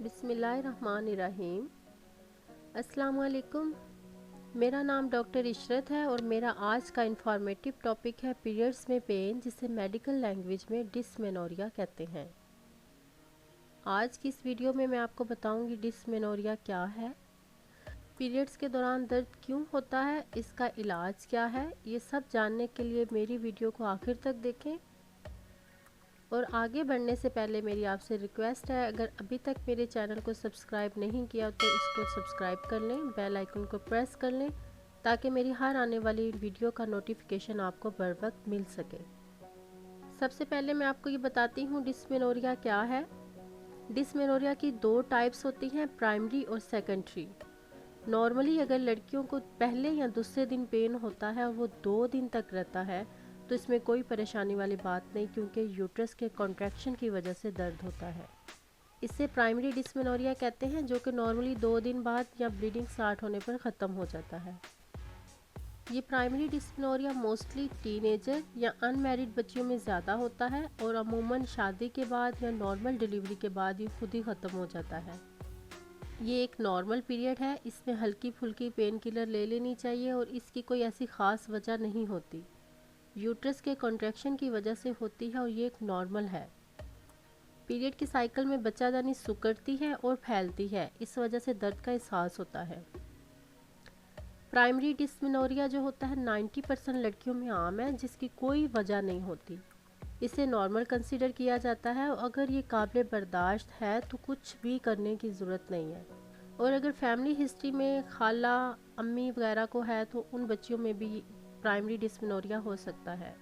बिस्मिल्लाहिर्रहमानिर्रहीम। अस्सलाम वालेकुम। मेरा नाम डॉक्टर इशरत है और मेरा आज का इंफॉर्मेटिव टॉपिक है पीरियड्स में पेन, जिसे मेडिकल लैंग्वेज में डिस्मेनोरिया कहते हैं। आज की इस वीडियो में मैं आपको बताऊंगी डिस्मेनोरिया क्या है, पीरियड्स के दौरान दर्द क्यों होता है, इसका इलाज क्या है। ये सब जानने के लिए मेरी वीडियो को आखिर तक देखें। और आगे बढ़ने से पहले मेरी आपसे रिक्वेस्ट है, अगर अभी तक मेरे चैनल को सब्सक्राइब नहीं किया तो इसको सब्सक्राइब कर लें, बेल आइकन को प्रेस कर लें ताकि मेरी हर आने वाली वीडियो का नोटिफिकेशन आपको बर वक्त मिल सके। सबसे पहले मैं आपको ये बताती हूँ डिस्मेनोरिया क्या है। डिस्मेनोरिया की दो टाइप्स होती हैं, प्राइमरी और सेकेंडरी। नॉर्मली अगर लड़कियों को पहले या दूसरे दिन पेन होता है और वो 2 दिन तक रहता है तो इसमें कोई परेशानी वाली बात नहीं, क्योंकि यूट्रस के कॉन्ट्रैक्शन की वजह से दर्द होता है। इसे प्राइमरी डिस्मेनोरिया कहते हैं, जो कि नॉर्मली 2 दिन बाद या ब्लीडिंग स्टार्ट होने पर ख़त्म हो जाता है। ये प्राइमरी डिस्मेनोरिया मोस्टली टीनेजर या अनमैरिड बच्चियों में ज़्यादा होता है और अमूमन शादी के बाद या नॉर्मल डिलीवरी के बाद ये खुद ही ख़त्म हो जाता है। ये एक नॉर्मल पीरियड है, इसमें हल्की फुल्की पेन किलर ले लेनी चाहिए और इसकी कोई ऐसी ख़ास वजह नहीं होती। यूट्रस के कॉन्ट्रैक्शन की वजह से होती है और ये एक नॉर्मल है। पीरियड की साइकिल में बच्चादानी सिकुड़ती है और फैलती है, इस वजह से दर्द का एहसास होता है। प्राइमरी डिस्मेनोरिया जो होता है 90% लड़कियों में आम है, जिसकी कोई वजह नहीं होती। इसे नॉर्मल कंसीडर किया जाता है और अगर ये काबिल बर्दाश्त है तो कुछ भी करने की ज़रूरत नहीं है। और अगर फैमिली हिस्ट्री में खाला अम्मी वगैरह को है तो उन बच्चियों में भी प्राइमरी डिस्मेनोरिया हो सकता है।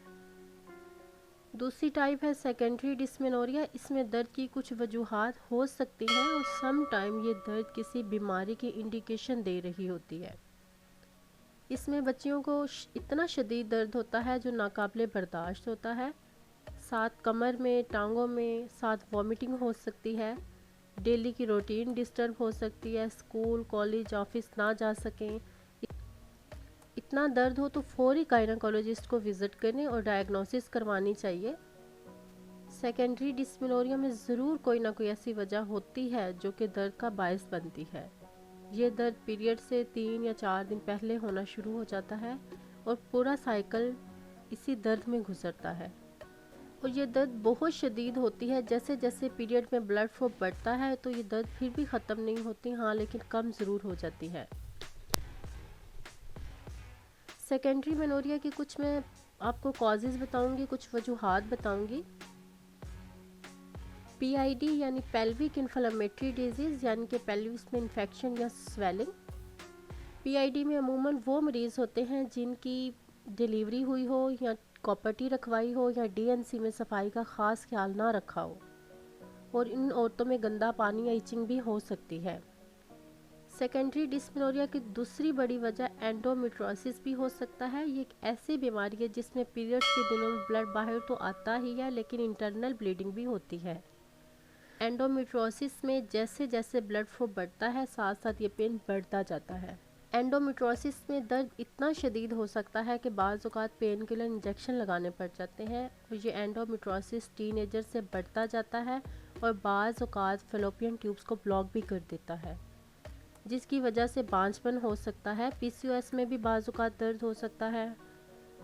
दूसरी टाइप है सेकेंडरी डिस्मेनोरिया। इसमें दर्द की कुछ वजूहात हो सकती हैं और सम टाइम ये दर्द किसी बीमारी की इंडिकेशन दे रही होती है। इसमें बच्चियों को इतना शदीद दर्द होता है जो नाकाबिले बर्दाश्त होता है, साथ कमर में, टांगों में, साथ वॉमिटिंग हो सकती है, डेली की रूटीन डिस्टर्ब हो सकती है, स्कूल कॉलेज ऑफिस ना जा सकें। इतना दर्द हो तो फौरी गायनेकोलॉजिस्ट को विज़िट करने और डायग्नोसिस करवानी चाहिए। सेकेंडरी डिस्मेनोरिया में ज़रूर कोई ना कोई ऐसी वजह होती है जो कि दर्द का बायस बनती है। ये दर्द पीरियड से 3 या 4 दिन पहले होना शुरू हो जाता है और पूरा साइकिल इसी दर्द में गुजरता है। और ये दर्द बहुत शदीद होती है। जैसे जैसे पीरियड में ब्लड फ्लो बढ़ता है तो ये दर्द फिर भी ख़त्म नहीं होती, हाँ लेकिन कम ज़रूर हो जाती है। सेकेंडरी मेनोरिया की कुछ मैं आपको कॉजेज़ बताऊंगी, कुछ वजूहात बताऊंगी। पीआईडी यानी पेल्विक इन्फ्लेमेटरी डिजीज़, यानी कि पेल्विस में इन्फेक्शन या स्वेलिंग। पीआईडी में अमूमन वो मरीज़ होते हैं जिनकी डिलीवरी हुई हो या कॉपर्टी रखवाई हो या डीएनसी में सफाई का ख़ास ख्याल ना रखा हो, और इन औरतों में गंदा पानी या इचिंग भी हो सकती है। सेकेंडरी डिस्मेनोरिया की दूसरी बड़ी वजह एंडोमेट्रोसिस भी हो सकता है। ये एक ऐसी बीमारी है जिसमें पीरियड्स के दिनों में ब्लड बाहर तो आता ही है लेकिन इंटरनल ब्लीडिंग भी होती है। एंडोमेट्रोसिस में जैसे जैसे ब्लड फ्लो बढ़ता है साथ साथ ये पेन बढ़ता जाता है। एंडोमेट्रोसिस में दर्द इतना शदीद हो सकता है कि बाज़ औक़ात पेन किलर इंजेक्शन लगाने पड़ जाते हैं और ये एंडोमेट्रोसिस टीनेजर से बढ़ता जाता है और बाज़ औक़ात फैलोपियन ट्यूब्स को ब्लॉक भी कर देता है, जिसकी वजह से बांझपन हो सकता है। पीसीओएस में भी बाज़ औक़ात दर्द हो सकता है।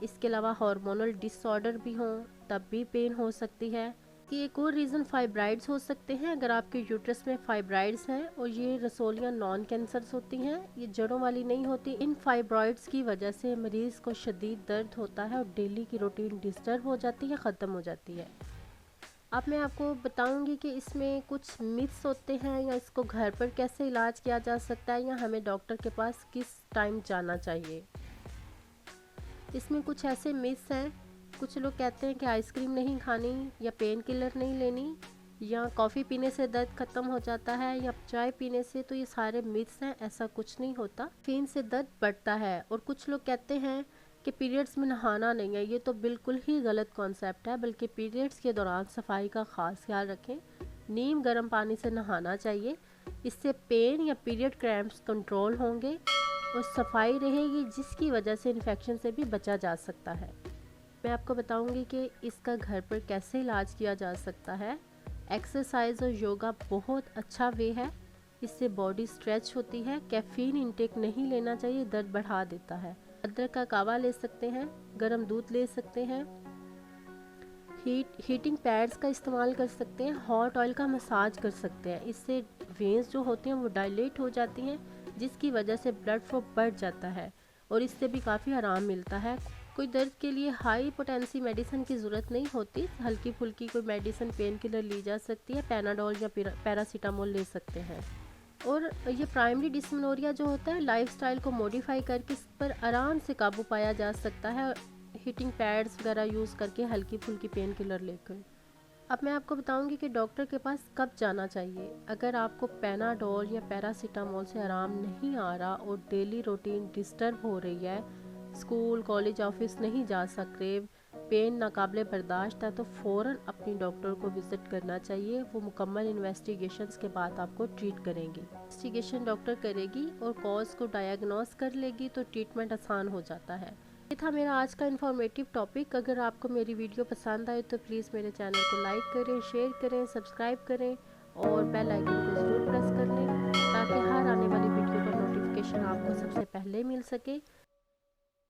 इसके अलावा हार्मोनल डिसऑर्डर भी हों तब भी पेन हो सकती है। कि एक और रीज़न फाइब्राइड्स हो सकते हैं। अगर आपके यूट्रस में फाइब्राइड्स हैं और ये रसोलियाँ नॉन कैंसर्स होती हैं, ये जड़ों वाली नहीं होती, इन फाइब्राइड्स की वजह से मरीज़ को शदीद दर्द होता है और डेली की रूटीन डिस्टर्ब हो जाती है, ख़त्म हो जाती है। अब मैं आपको बताऊंगी कि इसमें कुछ मिथ्स होते हैं या इसको घर पर कैसे इलाज किया जा सकता है या हमें डॉक्टर के पास किस टाइम जाना चाहिए। इसमें कुछ ऐसे मिथ्स हैं। कुछ लोग कहते हैं कि आइसक्रीम नहीं खानी या पेन किलर नहीं लेनी या कॉफ़ी पीने से दर्द ख़त्म हो जाता है या चाय पीने से, तो ये सारे मिथ्स हैं, ऐसा कुछ नहीं होता। कैफीन से दर्द बढ़ता है। और कुछ लोग कहते हैं कि पीरियड्स में नहाना नहीं है, ये तो बिल्कुल ही गलत कॉन्सेप्ट है, बल्कि पीरियड्स के दौरान सफाई का ख़ास ख्याल रखें। नीम गर्म पानी से नहाना चाहिए, इससे पेन या पीरियड क्रैम्प्स कंट्रोल होंगे और सफाई रहेगी, जिसकी वजह से इन्फेक्शन से भी बचा जा सकता है। मैं आपको बताऊंगी कि इसका घर पर कैसे इलाज किया जा सकता है। एक्सरसाइज और योगा बहुत अच्छा वे है, इससे बॉडी स्ट्रेच होती है। कैफीन इंटेक नहीं लेना चाहिए, दर्द बढ़ा देता है। अदरक का कावा ले सकते हैं, गर्म दूध ले सकते हैं, हीटिंग पैड्स का इस्तेमाल कर सकते हैं, हॉट ऑयल का मसाज कर सकते हैं। इससे वेंस जो होती हैं वो डायलेट हो जाती हैं, जिसकी वजह से ब्लड फ्लो बढ़ जाता है और इससे भी काफ़ी आराम मिलता है। कोई दर्द के लिए हाई पोटेंसी मेडिसिन की ज़रूरत नहीं होती, हल्की फुल्की कोई मेडिसिन पेन किलर ली जा सकती है, पैनाडोल या पैरासीटामोल ले सकते हैं। और ये प्राइमरी डिस्मेनोरिया जो होता है, लाइफस्टाइल को मॉडिफाई करके इस पर आराम से काबू पाया जा सकता है, हीटिंग पैड्स वगैरह यूज़ करके, हल्की फुल्की पेन किलर लेकर। अब मैं आपको बताऊंगी कि डॉक्टर के पास कब जाना चाहिए। अगर आपको पैनाडोल या पैरासीटामोल से आराम नहीं आ रहा और डेली रूटीन डिस्टर्ब हो रही है, स्कूल कॉलेज ऑफिस नहीं जा सकते, पेन नाकाबिले बर्दाश्त है, तो फ़ौरन अपनी डॉक्टर को विज़िट करना चाहिए। वो मुकम्मल इन्वेस्टिगेशंस के बाद आपको ट्रीट करेंगी। इन्वेस्टिगेशन डॉक्टर करेगी और कॉज को डायग्नोस कर लेगी, तो ट्रीटमेंट आसान हो जाता है। ये था मेरा आज का इन्फॉर्मेटिव टॉपिक। अगर आपको मेरी वीडियो पसंद आए तो प्लीज़ मेरे चैनल को लाइक करें, शेयर करें, सब्सक्राइब करें और बेल आइकन को ज़रूर प्रेस कर लें, ताकि हर आने वाली वीडियो का नोटिफिकेशन आपको सबसे पहले मिल सके।